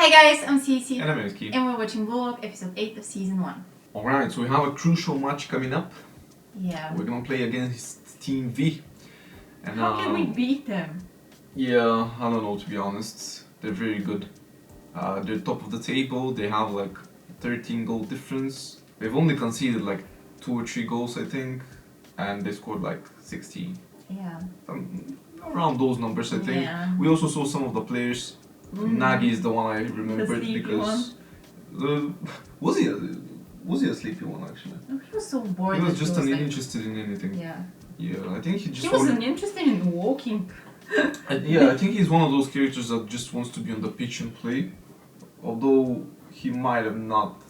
Hi guys, I'm Sisi. And I'm Mski. And we're watching Vlog episode 8 of season 1. Alright, so we have a crucial match coming up. Yeah. We're gonna play against Team V. And, how can we beat them? Yeah, I don't know, to be honest. They're very good. They're top of the table. They have like 13 goal difference. They've only conceded like 2 or 3 goals, I think. And they scored like 16. Yeah. Around those numbers, I think. Yeah. We also saw some of the players. Nagi is the one I remembered because was he a sleepy one actually? Oh, he was so bored. He was just like, uninterested in anything. Yeah. Yeah, I think he just. He wasn't interested in walking. Yeah, I think he's one of those characters that just wants to be on the pitch and play. Although he might have not.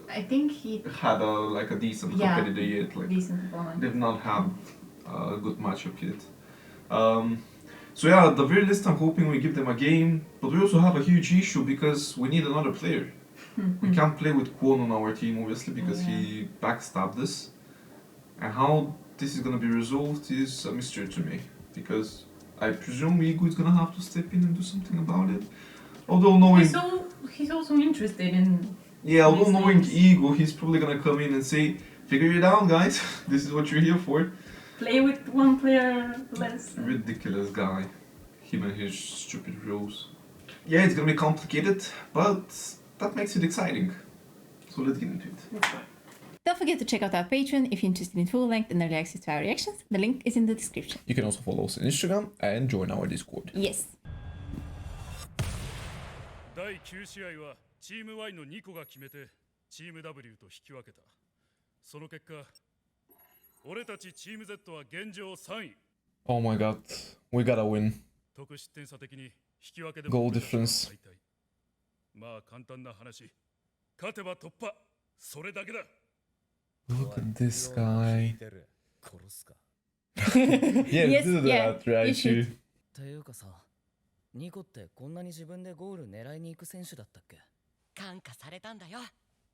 I think he had a decent competitor yet. Like decent opponent. They've not had a good matchup yet. So yeah, at the very least, I'm hoping we give them a game. But we also have a huge issue because we need another player. We can't play with Kwon on our team, obviously, because he backstabbed us. And how this is gonna be resolved is a mystery to me. Because I presume Igu is gonna have to step in and do something about it. Although knowing... He's also interested in... Yeah, although knowing Igu, he's probably gonna come in and say, figure it out, guys. This is what you're here for. Play with one player less. Ridiculous guy. Him and his stupid rules. Yeah, it's gonna be complicated, but that makes it exciting. So let's get into it. Don't forget to check out our Patreon if you're interested in full length and early access to our reactions. The link is in the description. You can also follow us on Instagram and join our Discord. Yes. 第9試合はチーム Y の2個が決めてチーム W と引き分けた。その結果、俺たちチーム Z は現状3位。Oh my god, we gotta win. 得失点差的に引き分けでも Goal difference. まあ簡単な話。勝てば突破。それだけだ。Look at this guy. 殺すか。Yes, do that, right? You. というかさ、ニコってこんなに自分でゴール狙いに行く選手だったっけ？感化されたんだよ。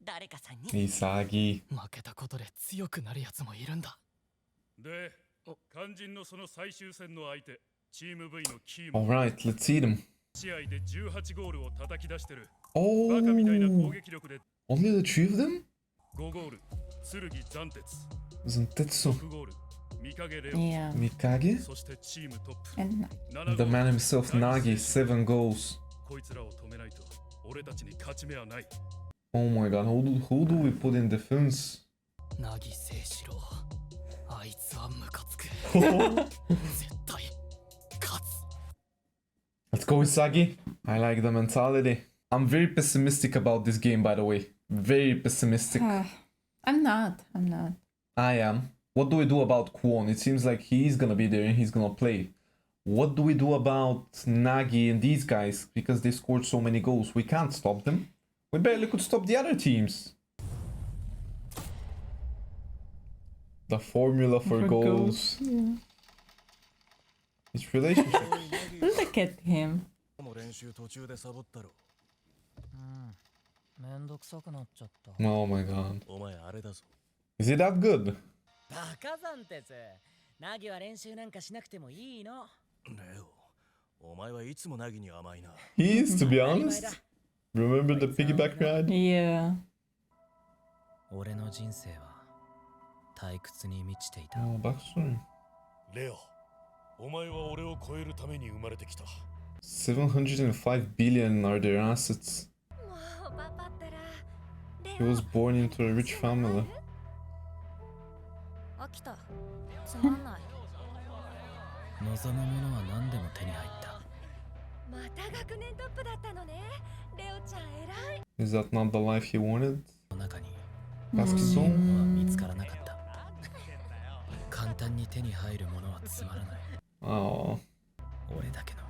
誰かさんに。Isagi. 負けたことで強くなるやつもいるんだ。で、肝心のその最終戦の相手、チーム V のキーマン。Alright, let's see them. 試合で18ゴールを叩き出してる。 Oh, バカみたいな攻撃力で only the 3 of them? 5ゴール、剣斬鉄。 Zantetsu. 6ゴール、三影レオ。 Yeah. Mikage? そしてチームトップ。 And 7 The ゴール man himself, Nagi, 7 goals. こいつらを止めないと俺たちに勝ち目はない。 Oh my god, who do we put in defense? 凪誠志郎、あいつはムカつく。絶対勝つ。 Let's go, Isagi. I like the mentality. I'm very pessimistic about this game, by the way. Very pessimistic. I'm not. I am. What do we do about Kwon? It seems like he's gonna be there and he's gonna play. What do we do about Nagi and these guys? Because they scored so many goals. We can't stop them. We barely could stop the other teams. The formula for goals. Yeah. It's relationship. Look at him. 練習途中でサボったろ。めんどくさくなっちゃった。Oh my god. お前あれだぞ。 Is it that good? バカ残鉄。ナギは練習なんかしなくてもいいの。レオ、お前はいつもナギに甘いな。 He is, to be honest. Remember the piggyback ride? Yeah. 俺の人生は退屈に満ちていた。 Oh, backstory. レオ、お前は俺を超えるために生まれてきた。 705 billion are their assets. もうパパったら。 He was born into a rich family. 飽きた。つまんない。望むものは何でも手に入った。また学年トップだったのね。レオちゃん偉い。 Is that not the life he wanted? の中に Basketball? は見つからなかった。簡単に手に入るものはつまらない。 Oh. 俺だけの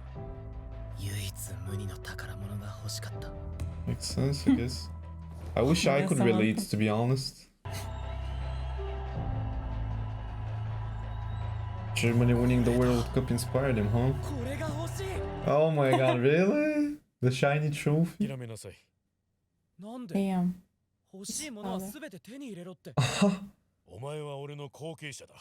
唯一無二の宝物が欲しかった。 Makes sense, I guess. I wish I could relate, to be honest. Germany winning the World Cup inspired him, huh? これが欲しい。 Oh my god, really? The shiny trophy? 諦めなさい。なんで？ Damn. 欲しいものはすべて手に入れろって。お前は俺の後継者だ。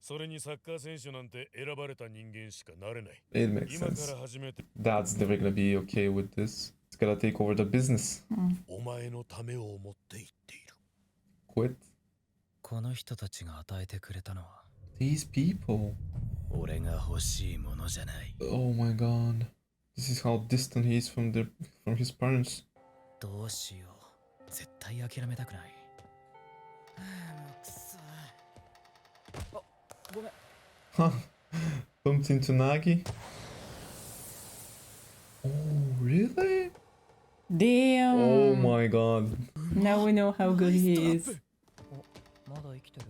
それにサッカー選手なんて選ばれた人間しかなれない。 It makes 今か sense. ら始めて Dad's never gonna be okay with this. He's gonna take over the business. お前のためを思って言っている。 Quit. この人たちが与えてくれたのは These people. 俺が欲しいものじゃない。 Oh my god. This is how distant he is from his parents. どうしよう。絶対諦めたくない。もうくそ。あ、ごめん。 Huh. Bumped into Nagi. Oh, really? Damn. Oh my god. Now we know how good he is. まだ生きてる。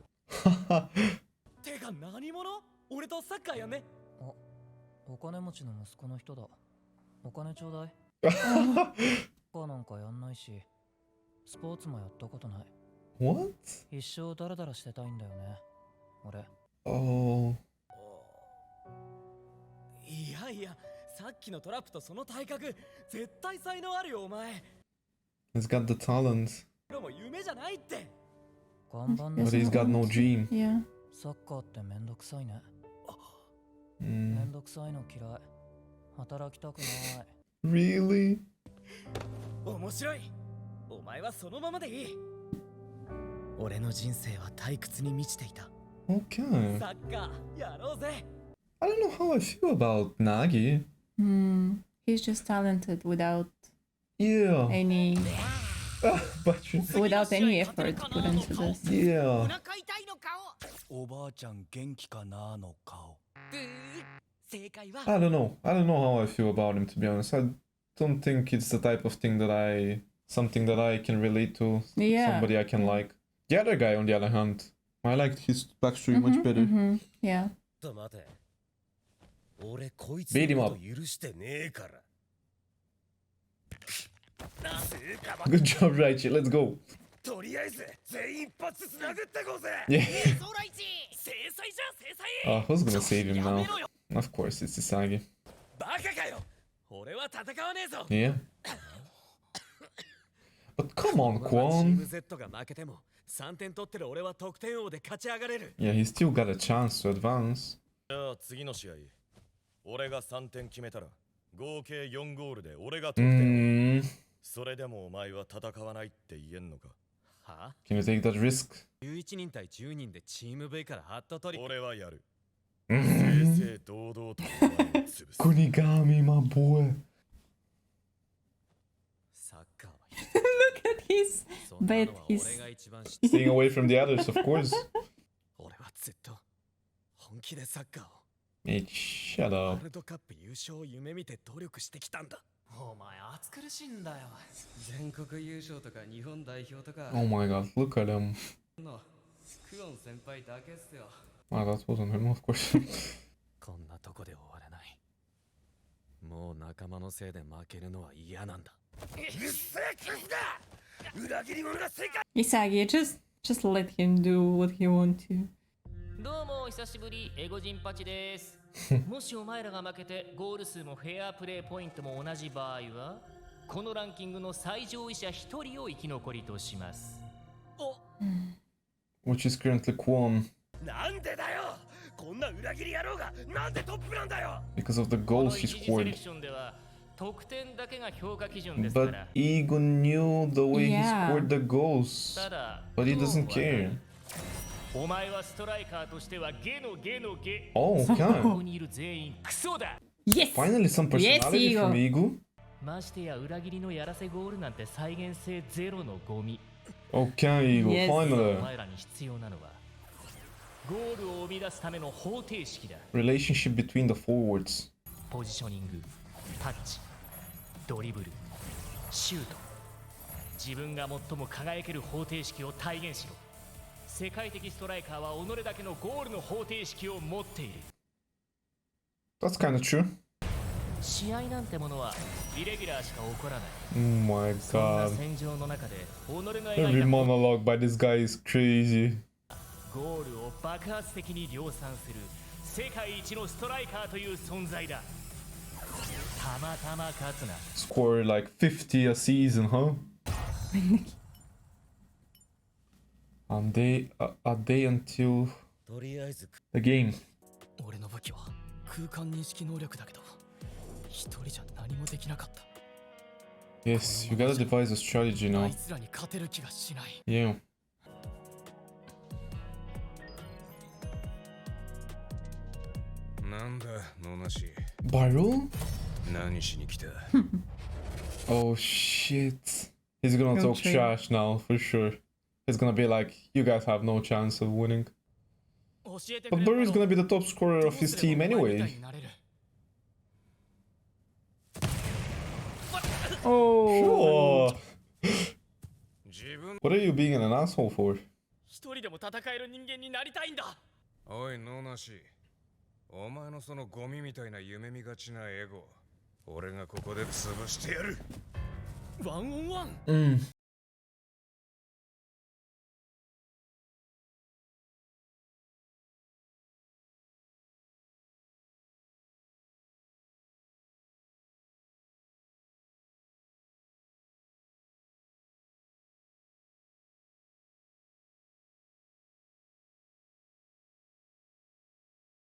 てか何者？俺とサッカーやんね。あ、お金持ちの息子の人だ。お金ちょうだい。サッカーなんかやんないし、スポーツもやったことない。 What? 一生ダラダラしてたいんだよね。俺。 Oh. いやいや、さっきのトラップとその体格、絶対才能あるよお前。 He's got the talent. でも夢じゃないって。頑張ん But な he's got no dream. Yeah. サッカーってめんどくさいね。 Mm. めんどくさいの嫌い。働きたくない。 Really? 面白い。お前はそのままでいい。俺の人生は退屈に満ちていた。 Okay. サッカーやろうぜ。 I don't know how I feel about Nagi. He's just talented without Yeah. any But without any effort put into this. yeah. 腹痛いの顔。おばあちゃん元気かなの顔。正解は I don't know. I don't know how I feel about him, to be honest. I don't think it's the type of thing something that I can relate to. Yeah. Somebody I can like. The other guy, on the other hand, I liked his backstory much better. Yeah. ちょっと待て。俺こいつ Beat him の up. こと許してねえから。 Good job, Raichi. Let's go. とりあえず全員一発ずつ殴ってこうぜ。 Yeah. ソライチ制裁じゃ制裁。 Who's gonna save him now? Of course, it's Isagi. バカかよ。俺は戦わねえぞ。 Yeah. But come on, チーム Kwon. Z が負けても3点取ってる俺は得点王で勝ち上がれる。 Yeah, he still got a chance to advance. じゃあ次の試合、俺が3点決めたら合計4ゴールで俺が得点王。それでもお前は戦わないって言えんのか？は Can you take that risk? 11人対10人でチーム V からハットトリック。俺はやる。正々堂々とお前を潰す。 Kunigami, my boy. サッカーは Look at his そんなの bet. は He's 俺が一番知ってる。 Staying away from the others, of course. 俺はずっと本気でサッカーを Hey, shut ワ up. ールドカップ優勝を夢見て努力してきたんだ。お前暑苦しいんだよ。全国優勝とか日本代表とか Oh my god, look at him. のクオン先輩だけっすよ。 Ah, that wasn't him, of course. こんなとこで終われない。もう仲間のせいで負けるのは嫌なんだ。うっせえクズだ。裏切り者が世界。 Isagi. Just let him do what he wants to. どうもお久しぶり、エゴジンパチです。もしお前らが負けてゴール数もフェアプレーポイントも同じ場合は、このランキングの最上位者1人を生き残りとします。お、 Which is currently Kwon. なんでだよ。こんな裏切り野郎がなんでトップなんだよ。 Because of the この goals 一 he 次セレ scored. クションでは得点だけが評価基準ですか But ら。 Ego knew the way he Yeah. scored the goals. ただ、 But he どう doesn't わか care. る？お前はストライカーとしてはゲのゲのゲ。 Oh, こ okay. こにいる全員クソだ。 Yes. Finally, some Yes, personality Ego. from Ego. ましてや裏切りのやらせゴールなんて再現性ゼロのゴミ。 Okay, Ego, Yes. お finally. 前らに必要なのはゴールを生み出すための方程式だ。 Relationship between the forwards. ポジショニング、タッチ、ドリブル、シュート。自分が最も輝ける方程式を体現しろ。世界的ストライカーは己だけのゴールの方程式を持っている。 That's kind of true. 試合なんてものはイレギュラーしか起こらない。 Oh my そんな god. 戦場の中で己の描 Every いた monologue by this guy is crazy. ゴールを爆発的に量産する世界一のストライカーという存在だ。たまたま勝つな。 Score like 50 a season, huh? A day until とりあえず The game. 俺の武器は空間認識能力だけど、一人じゃ何もできなかった。 Yes, you gotta devise a strategy あ now. いつらに勝てる気がしない。 Yeah. なんだ野無し Barrel? 何しに来た Oh shit. He's gonna Go talk train. trash now, for sure. He's gonna be like, you guys have no chance of winning. 教えてく But れる Burry's だろ gonna be the top scorer of his team どうすればお前みたい anyway. になれる？ Oh! Sure. 自分 What are you being an asshole for? 一人でも戦える人間になりたいんだ。おい野無しお前のそのゴミみたいな夢見がちなエゴ俺がここで潰してやるワンオンワン。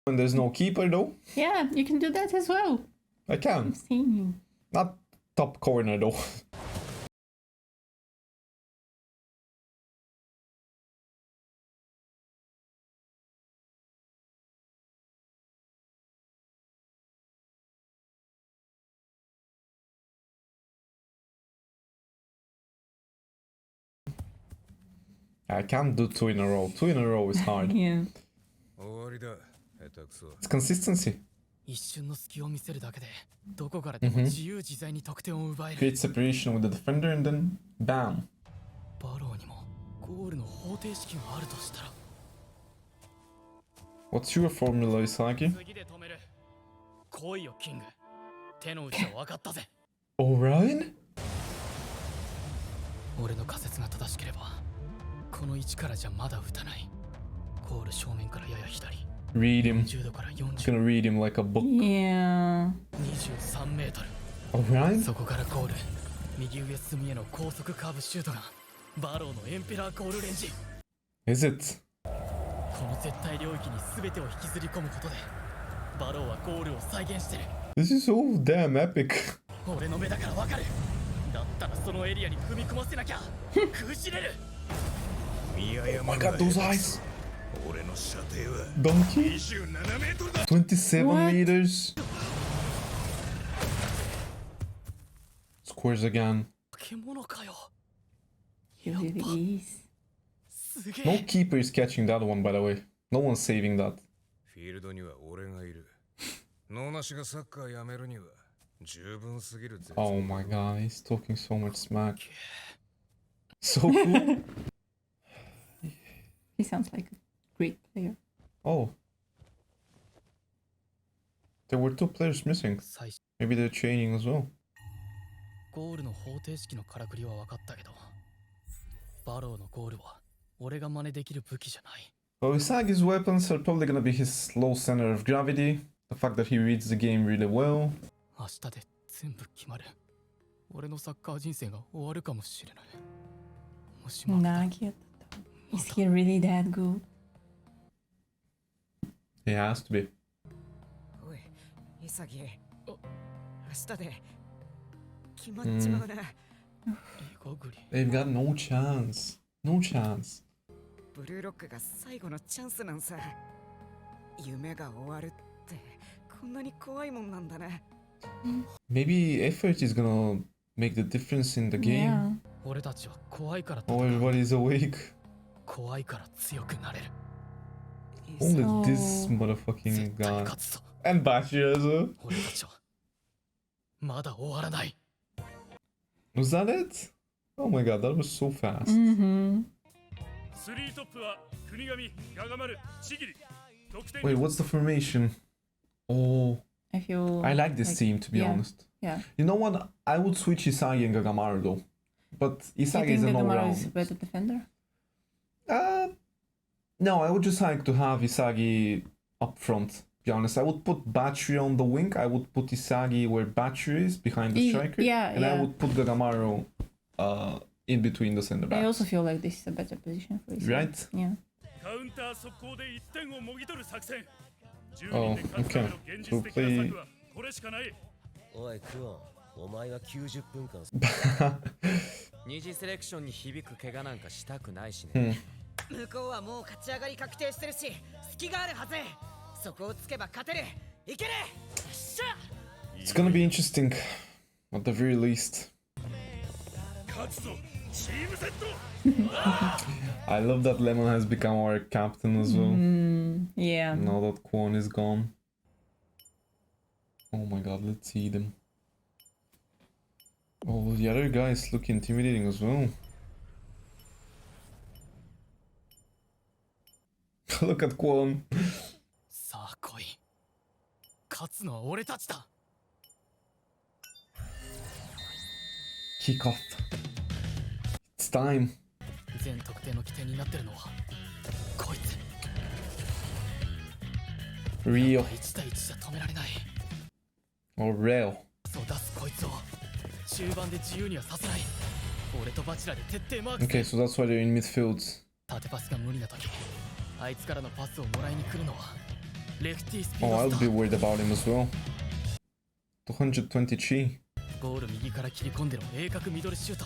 When there's no keeper though, Yeah, you can do that as well. I can. I've seen you. Not top corner though. I can't do two in a row. Two in a row is hard. Yeah. 終わりだ下手くそ It's consistency. 一瞬の隙を見せるだけで、どこからでも自由自在に得点を奪える。 Create separation with the defender and then bam. バローにもゴールの方程式があるとしたら。 What's your formula, Isagi? 次で止める。来いよキング。手の内は分かったぜ。 Alright? 俺の仮説が正しければ、この位置からじゃまだ打たない。ゴール正面からやや左。 Read him. 10度から Just 40。 gonna read him like a book. Yeah. 23メートル。 Alright? そこからゴール。右上隅への高速カーブシュートがバローのエンペラーゴールレンジ。 Is it? この絶対領域に全てを引きずり込むことで、バローはゴールを再現してる。 This is so damn epic. 俺の目だからわかる。だったらそのエリアに踏み込ませなきゃ。食いしれる。見誤 Oh my god, those eyes. 俺の射程は Donkey? 27メートルだ 27 What? meters. Scores again. 獣かよ。 He really is. すげ No え。 keeper is catching that one, by the way. No one's saving that. フィールドには俺がいる野無しがサッカーやめるには十分すぎるぜ Oh my god, he's talking so much smack. So cool. He sounds like a great player. Oh. There were two players missing. 最初 Maybe they're training as well. ゴールの方程式のからくりは分かったけど、バローのゴールは俺が真似できる武器じゃない。 Well, Isagi's weapons are probably gonna be his low center of gravity, the fact that he reads the game really well. 明日で全部決まる。俺のサッカー人生が終わるかもしれない。もしも Nagi. Is he really that good? He has to be. おい、イサギ。明日で決まっちまうな。イゴグリ。 They've got no chance. No chance. ブルーロックが最後のチャンスなんさ。夢が終わるってこんなに怖いもんなんだな。Maybe effort is gonna make the difference in the game. Yeah. 俺たちは怖いから Oh, 戦う。 everybody's awake. 怖いから強くなれる。 Only Oh. this motherfucking 絶対 guy. 勝つぞ。 And Bashir as well. 俺たちはまだ終わらない。 Was that it? Oh my god, that was so fast. Mm-hmm. 3トップは国神、ガガマル、チギリ。得点 Wait, what's the formation? Oh, I feel I like this like- team, to be yeah. honest. Yeah. You know what? I would switch Isagi and Gagamaru though. But I Isagi think is an Gagamaru is a all-round. better defender. No, I would just like to have Isagi up front. To be honest, I would put Battery on the wing. I would put Isagi where Battery is behind the striker. Yeah, and I yeah. would put Gagamaru in between the center I backs. also feel like this is a better position for Isagi. Right? Yeah. カウウンター速攻で1点をもぎ取る作戦。10 Oh, 人で勝つための okay. 現 So 実的な play. 策はこれしかない。おいクオン、お前は90分間二次セレクションに響く怪我なんかしたくないしね。向こうはもう勝ち上がり確定してるし、隙があるはず。そこをつけば勝てる。いける。しゃ。 It's gonna be interesting, at the very least. 勝つぞチーム Z。 I love that Lemon has become our captain as well. Yeah. Now that Kwon is gone. Oh my god, let's see them. Oh, the other guys look intimidating as well. Look at Kwon. さあ来い。勝つのは俺たちだ。 Kick off. It's time. 全得点の起点になってるのはこいつ。 Rio 1対1じゃ止められない。 or Reo. そう出すこいつを中盤で自由にはさせない。俺とバチラで徹底マーク。 Okay, so that's why they're in midfield. 縦パスが無理な時、あいつからのパスをもらいに来るのはレフティースピー Oh, ド I'll ス be ター。 worried about him as well. 223. ゴール右から切り込んでの鋭角ミドルシュート。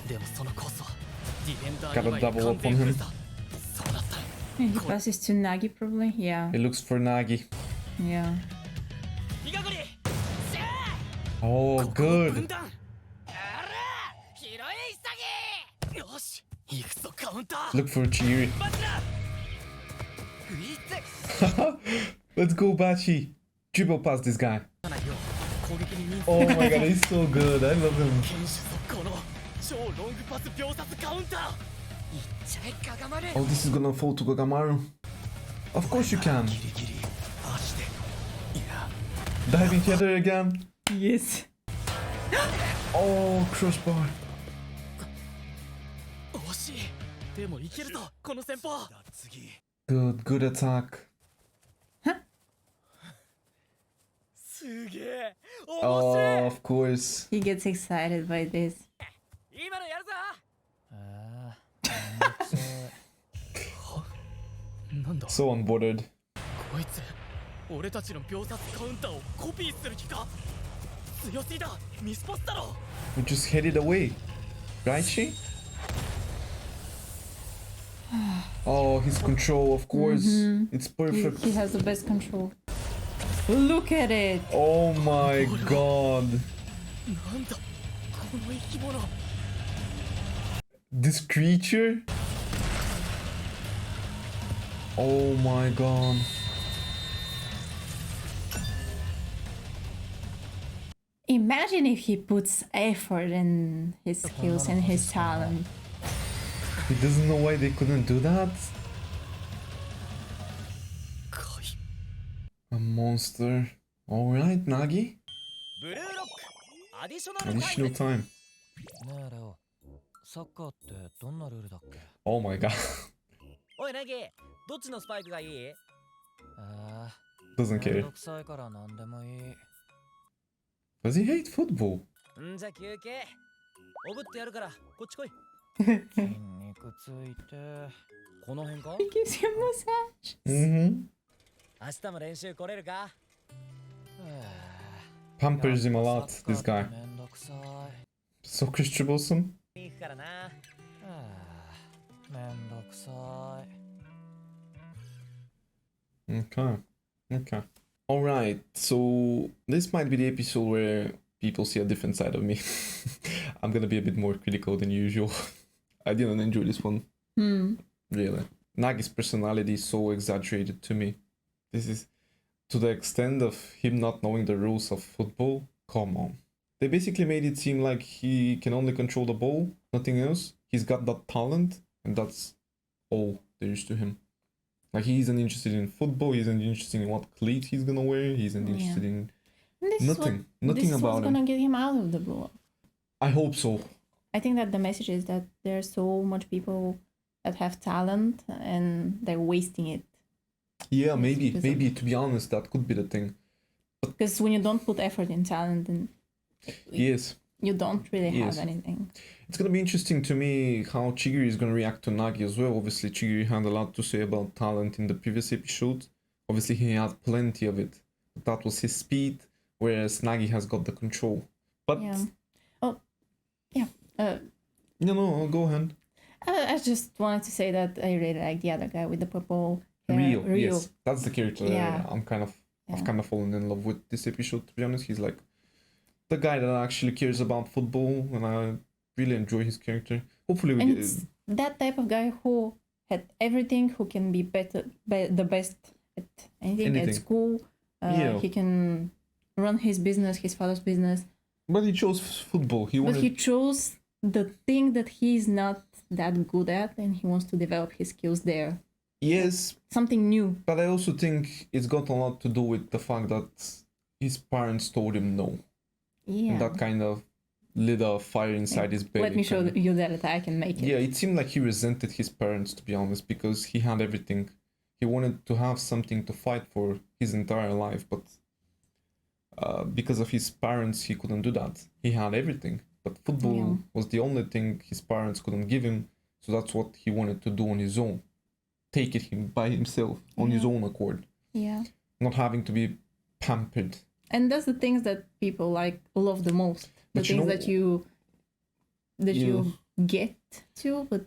でもそのコースはディフェンダー Got 2 a 枚で double 完 up 全 on 封 him. 鎖。そうなったら He passes to Nagi probably. Yeah. It looks for Nagi. Yeah. イガゴリ。 Oh, good. 分断。あら広い潔。よし行くぞカウンター。 Look for Chiri. バチラ。フリーズ。 Let's go, Bachi. Dribble past this guy. ないよ。攻撃に人数 Oh my god, he's so good. I love him. 堅守速攻の超ロングパス秒殺カウンター。いっちゃえガガマル。 Oh, this is gonna fall to Kagamaru. Of course you can. ギリギリ足で。いや Diving header again. Yes. Oh, crossbar. 惜しい。でもいけるぞこの戦法。 Good, good attack. すげえ。 Oh, 面白い。 of course. He gets excited by this. 今のやるぞ。なんだ So unbothered. こいつ俺たちの秒殺カウンターをコピーする気か。強すぎだ。ミスパスだろ。 We just headed away. Right, she? Oh, his control, of course. It's He perfect. has the best control. Look at it. Oh my god. なんだこの生き物。 This creature? Oh my god. Imagine if he puts effort in his skills and his talent. He doesn't know why they couldn't do that? A monster. Alright, Nagi. ブルーロックアディショナル Additional time. ねえレオ、サッカーってどんなルールだっけ？ Oh my god. おいナギ、どっちのスパイクがいい？ Doesn't めん care. どくさいからなんでもいい。 Does he hate football? んじゃ休憩。おぶってやるからこっち来い。筋肉ついて。この辺か？ He gives him massage. Mm-hmm. 明日も練習来れるか？ Pampers him a lot, this guy. めんどくさい。 Soccer's troublesome? 行くからな。めんどくさい。 Okay. Okay. Alright, so this might be the episode where people see a different side of me. I'm gonna be a bit more critical than usual. I didn't enjoy this one. Really. Nagi's personality is so exaggerated to me. This is to the extent of him not knowing the rules of football. Come on. They basically made it seem like he can only control the ball, nothing else. He's got that talent, and that's all there is to him. Like, he isn't interested in football, he isn't interested in what cleats he's gonna wear, he isn't interested in This nothing. Nothing this is about what's him. gonna get him out of the blue. I hope so. I think that the message is that there's so much people that have talent and they're wasting it. Yeah, maybe, because maybe, to be honest, that could be the thing. Because when you don't put effort in talent, then Yes, you don't really Yes. have anything. It's gonna be interesting to me how Chigiri is gonna react to Nagi as well. Obviously, Chigiri had a lot to say about talent in the previous episode. Obviously, he had plenty of it. But that was his speed, whereas Nagi has got the control. But Yeah. Oh, yeah. no, go ahead. I just wanted to say that I really like the other guy with the purple hair. Rio, yes, that's the character. Yeah. I've kind of fallen in love with this episode. To be honest, he's like the guy that actually cares about football, and I really enjoy his character. Hopefully, we And get. it's that type of guy who had everything, who can be the best at anything. Anything. At school. Yeah. He can run his business, his father's business. But he chose football. But he chose the thing that he's not that good at, and he wants to develop his skills there. Yes, Something new. but I also think it's got a lot to do with the fact that his parents told him no. Yeah. And that kind of lit a fire inside his belly. Let me show kind of. you that I can make it. Yeah, it seemed like he resented his parents, to be honest, because he had everything. He wanted to have something to fight for his entire life, but because of his parents, he couldn't do that. He had everything, but football was the only thing his parents couldn't give him, so that's what he wanted to do on his own. Take it him by himself, on his own accord. Yeah. Not having to be pampered. And that's the things that people like love the most. The But you things know- that you get to, but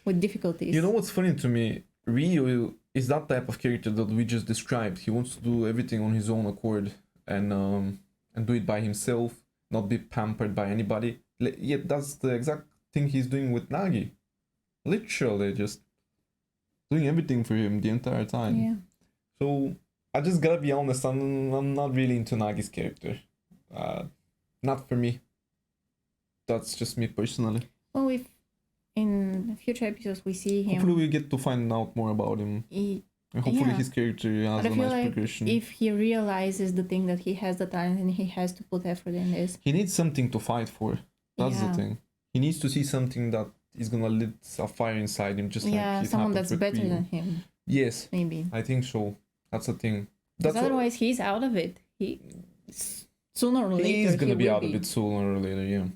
with difficulties. You know what's funny to me? Ryu is that type of character that we just described. He wants to do everything on his own accord and do it by himself, not be pampered by anybody. Yet that's the exact thing he's doing with Nagi. Literally just doing everything for him the entire time. Yeah. So I just gotta be honest, I'm not really into Nagi's character. Not for me. That's just me personally. Well, if in future episodes we see him, Hopefully we get to find out more about him. And hopefully yeah. his character has but I a feel nice like progression. if he realizes the thing that he has the talent and he has to put effort in this. He needs something to fight for. That's Yeah. the thing. He needs to see something that is gonna lit a fire inside him, just like it Someone happened that's with better Ryu. than him. Yes, Maybe. I think so. That's the thing. Because That's otherwise he's out of it. Sooner or later he's gonna be will out of it sooner or later. Yeah.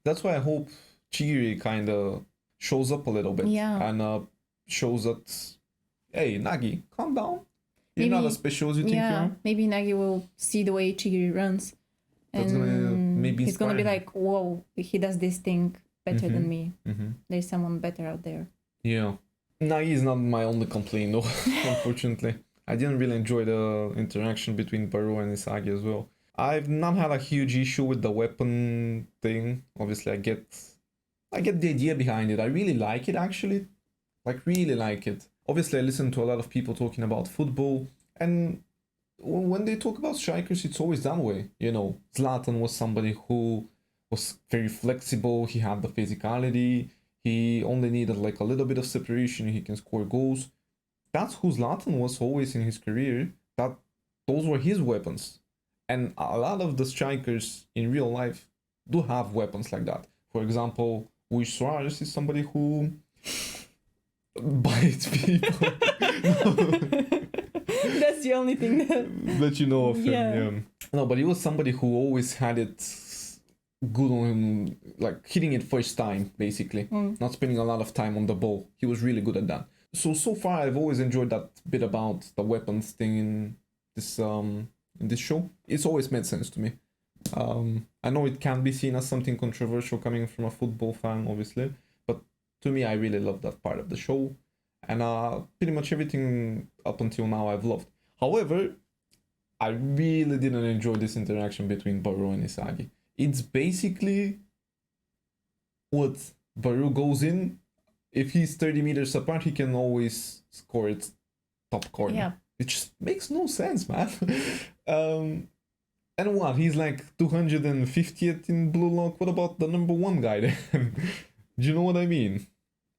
That's why I hope Chigiri kind of shows up a little bit. Yeah. And shows that, hey, Nagi, calm down. You're not Maybe- as special as you think you Yeah, are. maybe Nagi will see the way Chigiri runs. That's And gonna maybe he's gonna be inspire him. like, whoa, he does this thing better than me. Mm-hmm. There's someone better out there. Yeah. Nagi is not my only complaint though, unfortunately. I didn't really enjoy the interaction between Baru and Isagi as well. I've not had a huge issue with the weapon thing. Obviously I get the idea behind it. I really like it actually. Like really like it. Obviously I listen to a lot of people talking about football, and when they talk about strikers it's always that way. You know, Zlatan was somebody who was very flexible, he had the physicality, he only needed like a little bit of separation, he can score goals. That's who Zlatan was always in his career. Those were his weapons. And a lot of the strikers in real life do have weapons like that. For example, Luis Suarez is somebody who bites people. That's the only thing that you know of him. Yeah. Yeah. No, but he was somebody who always had it good on him, like hitting it first time, basically. Not spending a lot of time on the ball. He was really good at that. So far I've always enjoyed that bit about the weapons thing in this show. It's always made sense to me. I know it can be seen as something controversial coming from a football fan, obviously, but to me I really love that part of the show, and pretty much everything up until now I've loved. However, I really didn't enjoy this interaction between Baru and Isagi. It's basically what Baru goes in. If he's 30 meters apart, he can always score it top corner. Yeah. It just makes no sense, man. And what? He's like 250th in Blue Lock. What about the number one guy then? Do you know what I mean?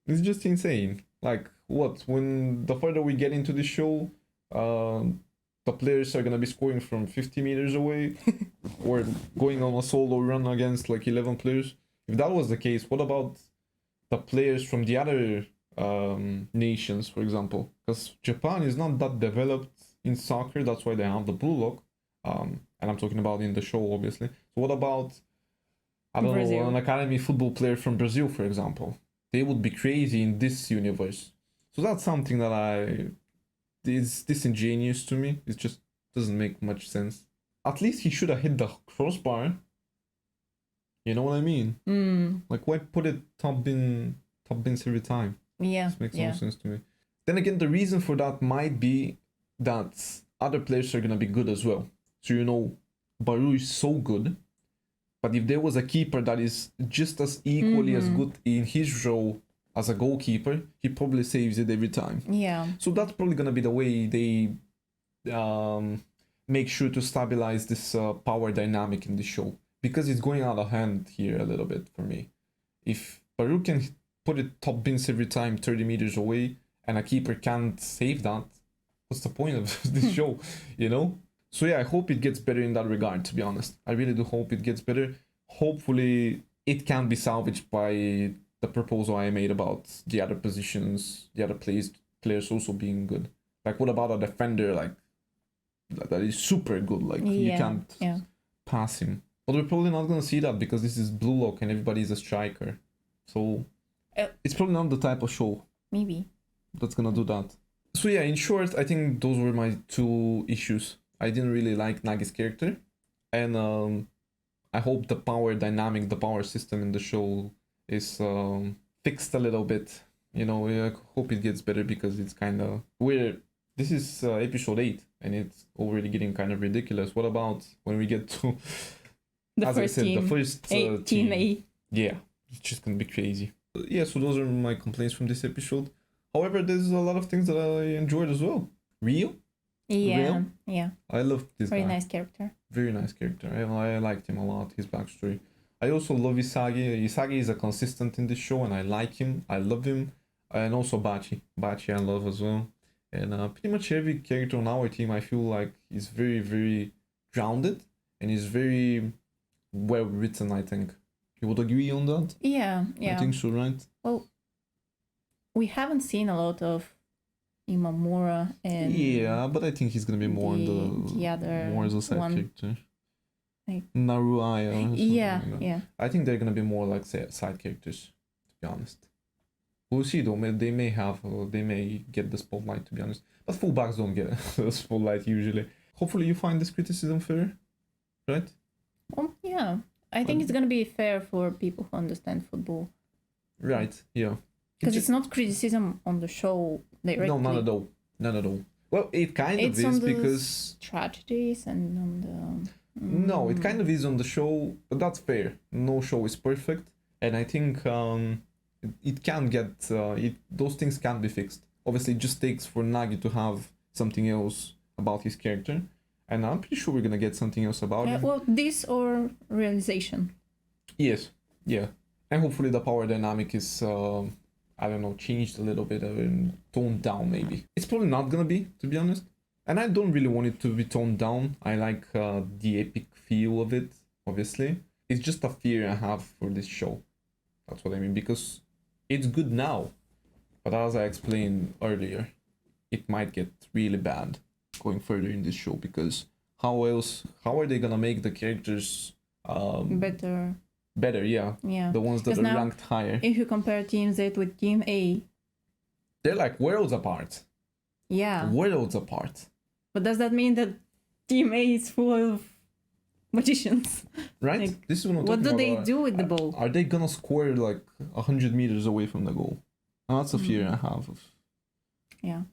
It's just insane. Like, what? When the further we get into the show, the players are gonna be scoring from 50 meters away or going on a solo run against like 11 players. If that was the case, what about the players from the other nations, for example? Because Japan is not that developed in soccer, that's why they have the Blue Lock. And I'm talking about in the show, obviously. So what about I don't know, Brazil. an academy football player from Brazil, for example. They would be crazy in this universe. So that's something that is disingenuous to me. It just doesn't make much sense. At least he should have hit the crossbar. You know what I mean? Like, why put it top bins every time? Yeah. This makes no sense to me. Then again, the reason for that might be that other players are gonna be good as well. So you know, Baru is so good, but if there was a keeper that is just as equally as good in his role as a goalkeeper, he probably saves it every time. Yeah. So that's probably gonna be the way they make sure to stabilize this power dynamic in the show, because it's going out of hand here a little bit for me. If Baru can put it top bins every time 30 meters away and a keeper can't save that, what's the point of this show, you know? So yeah, I hope it gets better in that regard, to be honest. I really do hope it gets better. Hopefully it can be salvaged by the proposal I made about the other positions, the other players also being good. Like, what about a defender like that is super good? Like, you can't pass him. But we're probably not gonna see that because this is Blue Lock and everybody is a striker. So it's probably not the type of show Maybe that's gonna do that. So yeah, in short, I think those were my two issues. I didn't really like Nagi's character, and I hope the power dynamic, the power system in the show is fixed a little bit. You know, I hope it gets better because it's kind of weird. This is episode 8 and it's already getting kind of ridiculous. What about when we get to the first team A? Yeah, it's just gonna be crazy. Yeah, so those are my complaints from this episode. However, there's a lot of things that I enjoyed as well. Rio? Yeah. I love this guy. Very nice character. Very nice character. I liked him a lot, his backstory. I also love Isagi. Isagi is a consistent in this show and I like him. I love him. And also Bachi. Bachi I love as well. And pretty much every character on our team I feel like is very, very grounded and is very well written, I think. You would agree on that? Yeah. I think so, right? Well, we haven't seen a lot of Imamura and yeah, but I think he's gonna be more on the other more as a side character. Like Naruaya. Yeah. I think they're gonna be more like side characters, to be honest. We'll see though. They may get the spotlight, to be honest. But fullbacks don't get the spotlight usually. Hopefully you find this criticism fair, right? Yeah. I think it's gonna be fair for people who understand football. Right. Yeah. Because it's not criticism on the show directly. No, not at all. Not at all. Well, it kind of is because tragedies and on the. No, it kind of is on the show, but that's fair. No show is perfect, and I think it can get those things can be fixed. Obviously, it just takes for Nagi to have something else about his character, and I'm pretty sure we're gonna get something else about him. Well, this or realization. Yes, yeah, and hopefully the power dynamic is I don't know, changed a little bit and toned down maybe. It's probably not gonna be, to be honest. And I don't really want it to be toned down. I like the epic feel of it, obviously. It's just a fear I have for this show. That's what I mean, because it's good now. But as I explained earlier, it might get really bad going further in this show, because how are they gonna make the characters better, yeah. The ones that are ranked higher. If you compare Team Z with Team A, they're like worlds apart. Yeah. Worlds apart. But does that mean that Team A is full of magicians? Right? Like, this is what I'm what talking do about. they do with the ball? Are they gonna score like 100 meters away from the goal? And that's a fear I have of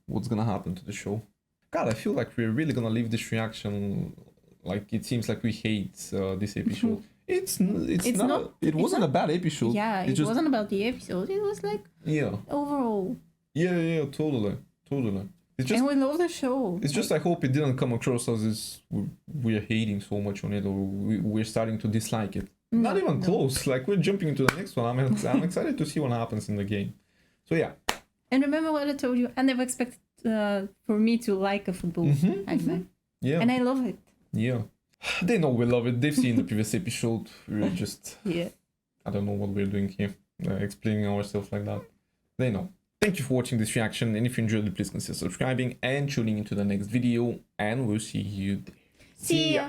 what's gonna happen to the show. God, I feel like we're really gonna leave this reaction like it seems like we hate this episode. It wasn't a bad episode. Yeah, it wasn't about the episode. It was like overall. Yeah, totally. It's just, and we love the show. It's just I hope it didn't come across as we're hating so much on it, or we're starting to dislike it. Not even close. Like, we're jumping into the next one. I'm excited to see what happens in the game. So yeah. And remember what I told you? I never expected for me to like a football anime. Yeah. And I love it. Yeah. They know we love it. They've seen the previous episode. We're just I don't know what we're doing here, explaining ourselves like that. They know. Thank you for watching this reaction, and if you enjoyed it, please consider subscribing and tuning into the next video, and we'll see you there. See ya!